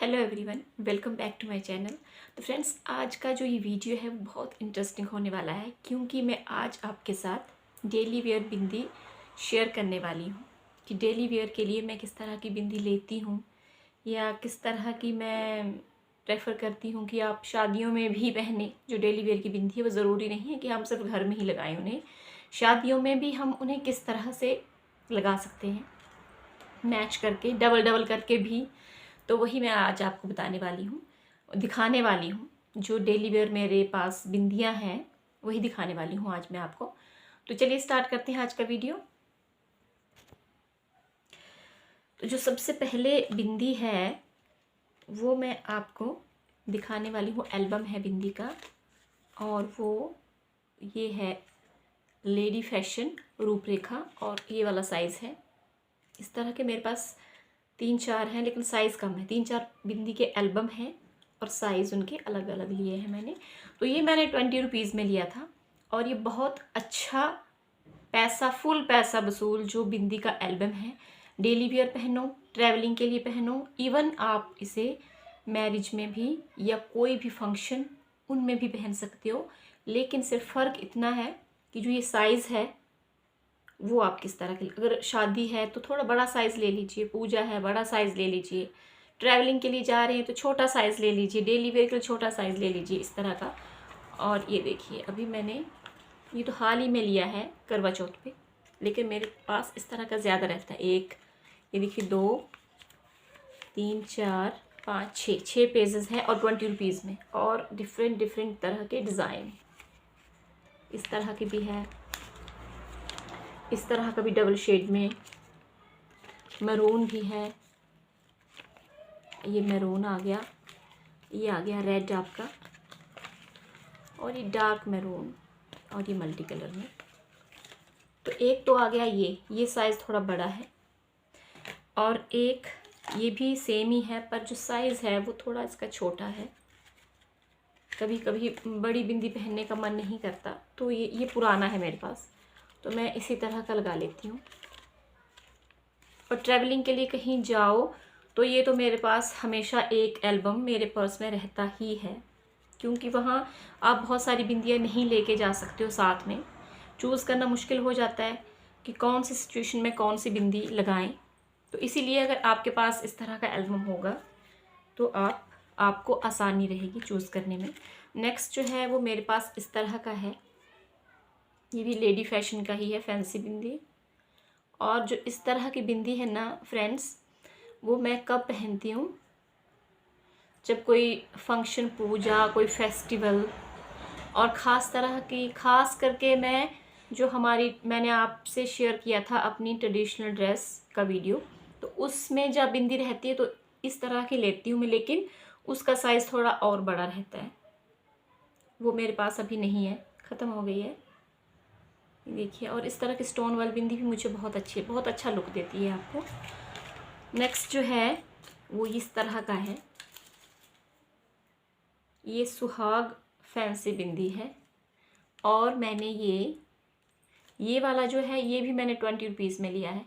Hello everyone, welcome back to my channel. तो friends, आज का जो ये वीडियो है वो बहुत इंटरेस्टिंग होने वाला है, क्योंकि मैं आज आपके साथ डेली वेयर बिंदी शेयर करने वाली हूँ कि डेली वेयर के लिए मैं किस तरह की बिंदी लेती हूँ या किस तरह की मैं प्रेफर करती हूँ कि आप शादियों में भी पहने। जो डेली वेयर की बिंदी है वो ज़रूरी नहीं है कि हम सिर्फ घर में ही लगाएं उन्हें, शादियों में भी हम उन्हें किस तरह से लगा सकते हैं, मैच करके, डबल डबल करके भी। तो वही मैं आज आपको बताने वाली हूँ, दिखाने वाली हूँ। जो डेली वेयर मेरे पास बिंदियाँ हैं वही दिखाने वाली हूँ आज मैं आपको। तो चलिए स्टार्ट करते हैं आज का वीडियो। तो जो सबसे पहले बिंदी है वो मैं आपको दिखाने वाली हूँ, एल्बम है बिंदी का, और वो ये है लेडी फैशन रूपरेखा, और ये वाला साइज़ है। इस तरह के मेरे पास 3-4 हैं, लेकिन साइज़ कम है। 3-4 बिंदी के एल्बम हैं और साइज़ उनके अलग अलग लिए हैं मैंने। तो ये मैंने 20 रुपीज़ में लिया था, और ये बहुत अच्छा पैसा, फुल पैसा वसूल जो बिंदी का एल्बम है। डेली वियर पहनो, ट्रैवलिंग के लिए पहनो, इवन आप इसे मैरिज में भी या कोई भी फंक्शन उनमें भी पहन सकते हो। लेकिन सिर्फ फ़र्क इतना है कि जो ये साइज़ है वो आप किस तरह की, अगर शादी है तो थोड़ा बड़ा साइज़ ले लीजिए, पूजा है बड़ा साइज़ ले लीजिए, ट्रैवलिंग के लिए जा रहे हैं तो छोटा साइज़ ले लीजिए, डेली वेयर के लिए छोटा साइज़ ले लीजिए, इस तरह का। और ये देखिए, अभी मैंने ये तो हाल ही में लिया है करवा चौथ पे, लेकिन मेरे पास इस तरह का ज़्यादा रहता है। एक, ये देखिए, 2, 3, 4, 5, 6 पेजेस हैं और 20 रुपीज़ में, और डिफरेंट डिफरेंट तरह के डिज़ाइन इस तरह के भी है। इस तरह का भी डबल शेड में मैरून भी है। ये मैरून आ गया, ये आ गया रेड आपका, और ये डार्क मैरून, और ये मल्टी कलर में। तो एक तो आ गया ये साइज़ थोड़ा बड़ा है, और एक ये भी सेम ही है, पर जो साइज़ है वो थोड़ा इसका छोटा है। कभी कभी बड़ी बिंदी पहनने का मन नहीं करता, तो ये पुराना है मेरे पास, तो मैं इसी तरह का लगा लेती हूँ। और ट्रैवलिंग के लिए कहीं जाओ तो ये तो मेरे पास हमेशा एक एल्बम मेरे पर्स में रहता ही है, क्योंकि वहाँ आप बहुत सारी बिंदियाँ नहीं लेके जा सकते हो साथ में। चूज़ करना मुश्किल हो जाता है कि कौन सी सिचुएशन में कौन सी बिंदी लगाएं। तो इसीलिए अगर आपके पास इस तरह का एल्बम होगा तो आपको आसानी रहेगी चूज़ करने में। नेक्स्ट जो है वो मेरे पास इस तरह का है, ये भी लेडी फैशन का ही है, फैंसी बिंदी। और जो इस तरह की बिंदी है ना फ्रेंड्स, वो मैं कब पहनती हूँ, जब कोई फंक्शन, पूजा, कोई फेस्टिवल, और ख़ास तरह की, ख़ास करके मैंने आपसे शेयर किया था अपनी ट्रेडिशनल ड्रेस का वीडियो, तो उसमें जब बिंदी रहती है तो इस तरह की लेती हूँ मैं, लेकिन उसका साइज़ थोड़ा और बड़ा रहता है। वो मेरे पास अभी नहीं है, ख़त्म हो गई है। देखिए, और इस तरह की स्टोन वाली बिंदी भी मुझे बहुत अच्छी है, बहुत अच्छा लुक देती है आपको। नेक्स्ट जो है वो इस तरह का है, ये सुहाग फैंसी बिंदी है, और मैंने ये वाला जो है ये भी मैंने 20 रुपीज़ में लिया है,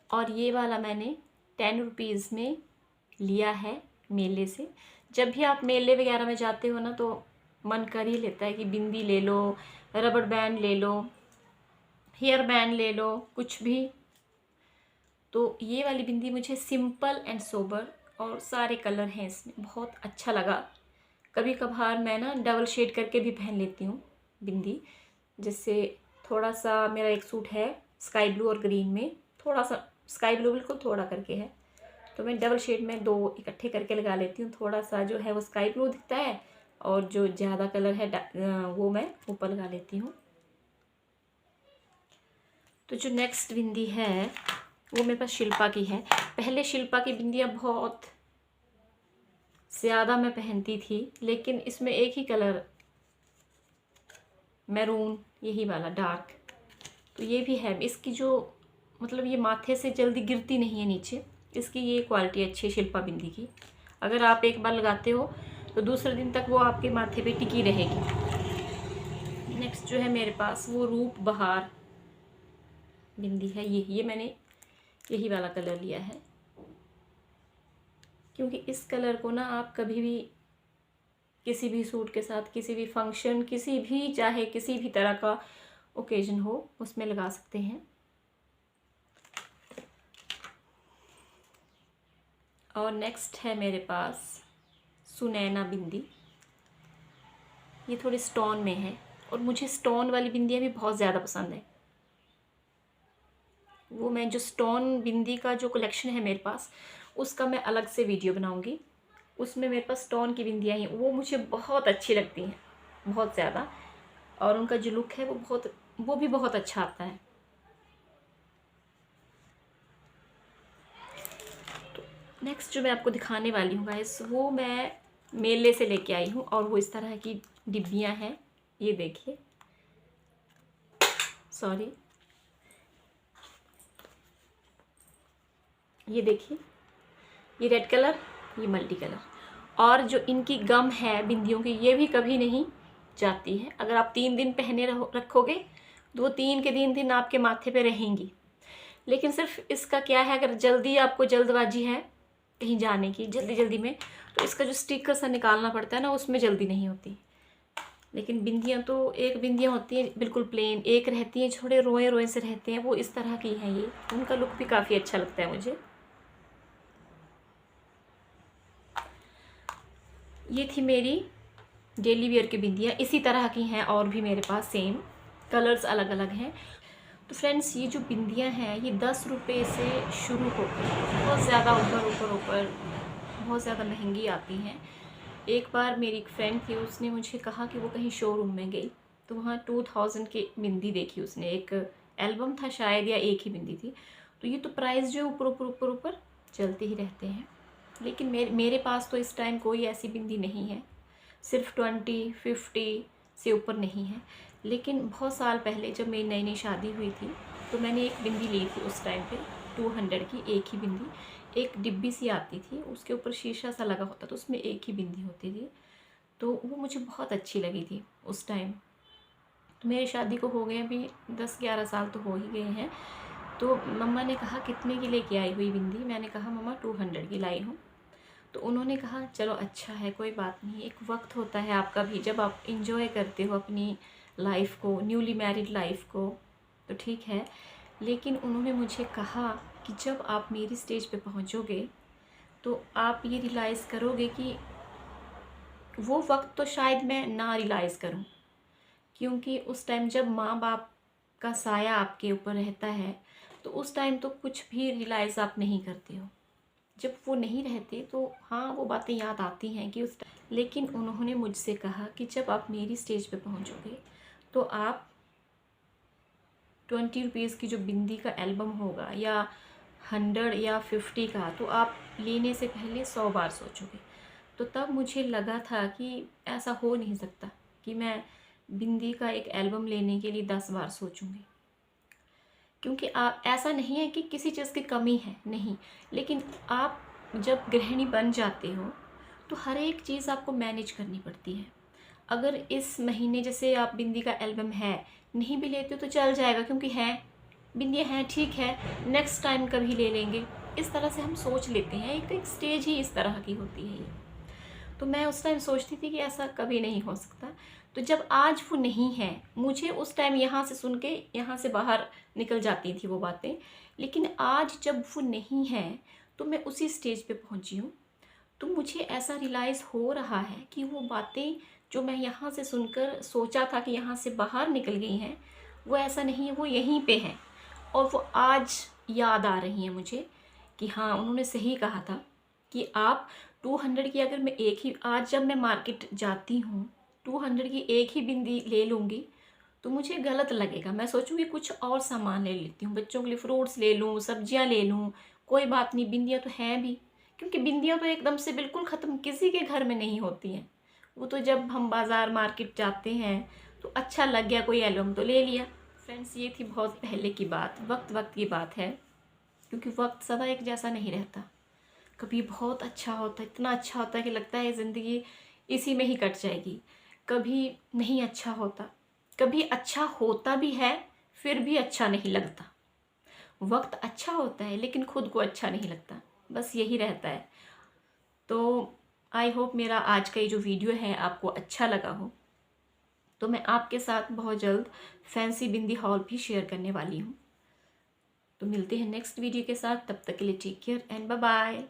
और ये वाला मैंने 10 रुपीज़ में लिया है मेले से। जब भी आप मेले वगैरह में जाते हो ना तो मन कर ही लेता है कि बिंदी ले लो, रबड़ बैंड ले लो, हेयर बैंड ले लो, कुछ भी। तो ये वाली बिंदी मुझे सिंपल एंड सोबर, और सारे कलर हैं इसमें, बहुत अच्छा लगा। कभी कभार मैं ना डबल शेड करके भी पहन लेती हूँ बिंदी। जैसे थोड़ा सा मेरा एक सूट है स्काई ब्लू और ग्रीन में, थोड़ा सा स्काई ब्लू बिल्कुल थोड़ा करके है, तो मैं डबल शेड में 2 इकट्ठे करके लगा लेती हूँ। थोड़ा सा जो है वो स्काई ब्लू दिखता है, और जो ज़्यादा कलर है वो मैं ऊपर लगा लेती हूँ। तो जो नेक्स्ट बिंदी है वो मेरे पास शिल्पा की है। पहले शिल्पा की बिंदियाँ बहुत ज़्यादा मैं पहनती थी, लेकिन इसमें एक ही कलर मैरून, यही वाला डार्क, तो ये भी है। इसकी जो मतलब ये माथे से जल्दी गिरती नहीं है नीचे, इसकी ये क्वालिटी अच्छी है शिल्पा बिंदी की। अगर आप एक बार लगाते हो तो दूसरे दिन तक वो आपके माथे पे टिकी रहेगी। नेक्स्ट जो है मेरे पास वो रूप बहार बिंदी है, ये मैंने यही वाला कलर लिया है। क्योंकि इस कलर को ना आप कभी भी किसी भी सूट के साथ, किसी भी फंक्शन, किसी भी चाहे किसी भी तरह का ओकेजन हो उसमें लगा सकते हैं। और नेक्स्ट है मेरे पास सुनैना बिंदी। ये थोड़ी स्टोन में है और मुझे स्टोन वाली बिंदियाँ भी बहुत ज़्यादा पसंद है। वो मैं जो स्टोन बिंदी का जो कलेक्शन है मेरे पास, उसका मैं अलग से वीडियो बनाऊंगी। उसमें मेरे पास स्टोन की बिंदियाँ हैं, वो मुझे बहुत अच्छी लगती हैं, बहुत ज़्यादा। और उनका जो लुक है वो भी बहुत अच्छा आता है। तो नेक्स्ट जो मैं आपको दिखाने वाली हूँ गाइस, वो मैं मेले से लेके आई हूँ और वो इस तरह की डिब्बियाँ हैं। ये देखिए, सॉरी, ये देखिए, ये रेड कलर, ये मल्टी कलर। और जो इनकी गम है बिंदियों की, ये भी कभी नहीं जाती है। अगर आप 3 दिन पहने रखोगे तो वो 3 के 3 दिन आपके माथे पे रहेंगी। लेकिन सिर्फ इसका क्या है, अगर जल्दी आपको जल्दबाजी है कहीं जाने की, जल्दी जल्दी में, तो इसका जो स्टिकर सा निकालना पड़ता है ना, उसमें जल्दी नहीं होती। लेकिन बिंदियाँ तो एक बिंदियाँ होती हैं बिल्कुल प्लेन, एक रहती हैं थोड़े रोए रोए से रहते हैं, वो इस तरह की हैं। ये उनका लुक भी काफ़ी अच्छा लगता है मुझे। ये थी मेरी डेली वेयर की बिंदियाँ। इसी तरह की हैं और भी मेरे पास, सेम कलर्स अलग अलग हैं। तो फ्रेंड्स, ये जो बिंदियाँ हैं ये 10 रुपये से शुरू होकर बहुत ज़्यादा ऊपर बहुत ज़्यादा महंगी आती हैं। एक बार मेरी एक फ्रेंड थी, उसने मुझे कहा कि वो कहीं शोरूम में गई तो वहाँ 2000 की बिंदी देखी उसने। एक एल्बम था शायद या एक ही बिंदी थी। तो ये तो प्राइस जो ऊपर चलते ही रहते हैं। लेकिन मेरे पास तो इस टाइम कोई ऐसी बिंदी नहीं है, सिर्फ 20-50 से ऊपर नहीं है। लेकिन बहुत साल पहले जब मेरी नई नई शादी हुई थी तो मैंने एक बिंदी ली थी उस टाइम पे, 200 की एक ही बिंदी। एक डिब्बी सी आती थी, उसके ऊपर शीशा सा लगा होता था, तो उसमें एक ही बिंदी होती थी। तो वो मुझे बहुत अच्छी लगी थी उस टाइम। तो मेरी शादी को हो गए अभी 10-11 साल तो हो ही गए हैं। तो मम्मा ने कहा कितने की लेके आई हुई बिंदी? मैंने कहा मम्मा 200 की लाई हूँ। तो उन्होंने कहा चलो अच्छा है, कोई बात नहीं, एक वक्त होता है आपका भी जब आप इंजॉय करते हो अपनी लाइफ को, न्यूली मैरिड लाइफ को, तो ठीक है। लेकिन उन्होंने मुझे कहा कि जब आप मेरी स्टेज पे पहुंचोगे तो आप ये रियलाइज़ करोगे कि वो वक्त तो शायद मैं ना रियलाइज़ करूं, क्योंकि उस टाइम जब माँ बाप का साया आपके ऊपर रहता है तो उस टाइम तो कुछ भी रियलाइज़ आप नहीं करते हो। जब वो नहीं रहते तो हाँ, वो बातें याद आती हैं कि उस टाइम। लेकिन उन्होंने मुझसे कहा कि जब आप मेरी स्टेज पे पहुंचोगे तो आप 20 रुपीज़ की जो बिंदी का एल्बम होगा या 100 या 50 का, तो आप लेने से पहले 100 बार सोचोगे। तो तब मुझे लगा था कि ऐसा हो नहीं सकता कि मैं बिंदी का एक एल्बम लेने के लिए 10 बार सोचूंगी। क्योंकि आप, ऐसा नहीं है कि किसी चीज़ की कमी है, नहीं, लेकिन आप जब गृहिणी बन जाते हो तो हर एक चीज़ आपको मैनेज करनी पड़ती है। अगर इस महीने जैसे आप बिंदी का एल्बम है नहीं भी लेते हो तो चल जाएगा, क्योंकि है बिंदियाँ हैं, ठीक है, नेक्स्ट टाइम कभी ले लेंगे, इस तरह से हम सोच लेते हैं। एक स्टेज ही इस तरह की होती है ये। तो मैं उस टाइम सोचती थी कि ऐसा कभी नहीं हो सकता। तो जब आज वो नहीं है, मुझे उस टाइम यहाँ से सुन के यहाँ से बाहर निकल जाती थी वो बातें। लेकिन आज जब वो नहीं है तो मैं उसी स्टेज पे पहुँची हूँ, तो मुझे ऐसा रियलाइज़ हो रहा है कि वो बातें जो मैं यहाँ से सुनकर सोचा था कि यहाँ से बाहर निकल गई हैं, वो ऐसा नहीं है, वो यहीं पे हैं। और वो आज याद आ रही हैं मुझे कि हाँ, उन्होंने सही कहा था कि आप 200 की, अगर मैं एक ही, आज जब मैं मार्केट जाती हूँ 200 की एक ही बिंदी ले लूँगी तो मुझे गलत लगेगा। मैं सोचूंगी कुछ और सामान ले लेती हूँ, बच्चों के लिए फ्रूट्स ले लूँ, सब्जियाँ ले लूँ, कोई बात नहीं, बिंदियाँ तो हैं भी। क्योंकि बिंदियाँ तो एकदम से बिल्कुल ख़त्म किसी के घर में नहीं होती हैं। वो तो जब हम बाज़ार मार्केट जाते हैं तो अच्छा लग गया, कोई एल्बम तो ले लिया। फ्रेंड्स, ये थी बहुत पहले की बात, वक्त की बात है। क्योंकि वक्त सदा एक जैसा नहीं रहता, कभी बहुत अच्छा होता है, इतना अच्छा होता है कि लगता है ज़िंदगी इसी में ही कट जाएगी। कभी नहीं अच्छा होता, कभी अच्छा होता भी है फिर भी अच्छा नहीं लगता। वक्त अच्छा होता है लेकिन खुद को अच्छा नहीं लगता, बस यही रहता है। तो आई होप मेरा आज का ये जो वीडियो है आपको अच्छा लगा हो। तो मैं आपके साथ बहुत जल्द फैंसी बिंदी हॉल भी शेयर करने वाली हूँ। तो मिलते हैं नेक्स्ट वीडियो के साथ, तब तक के लिए take care and bye bye.